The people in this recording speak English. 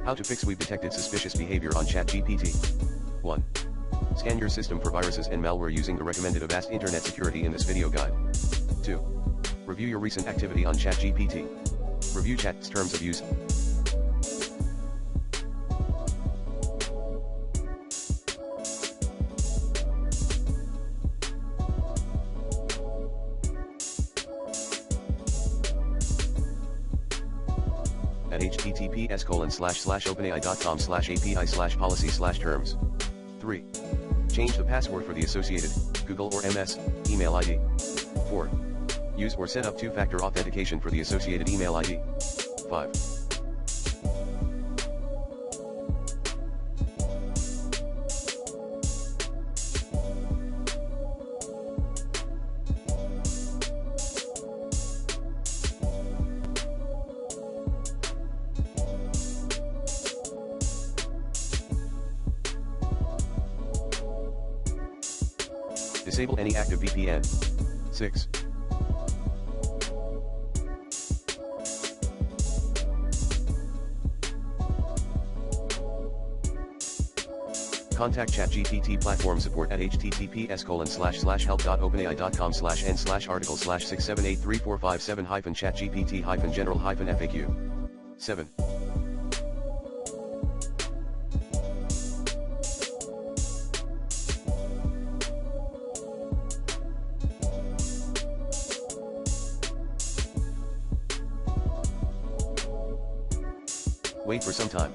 How to fix we've detected suspicious behavior on ChatGPT. 1. Scan your system for viruses and malware using the recommended Avast Internet Security in this video guide. 2. Review your recent activity on ChatGPT. Review chat's terms of use. At https://openai.com/api/policy/terms. 3. Change the password for the associated Google or MS email ID. 4. Use or set up two-factor authentication for the associated email ID. 5. Disable any active VPN. 6. Contact ChatGPT platform support at https://help.openai.com/n/article/6783457-chatgpt-general-faq. 7. Wait for some time.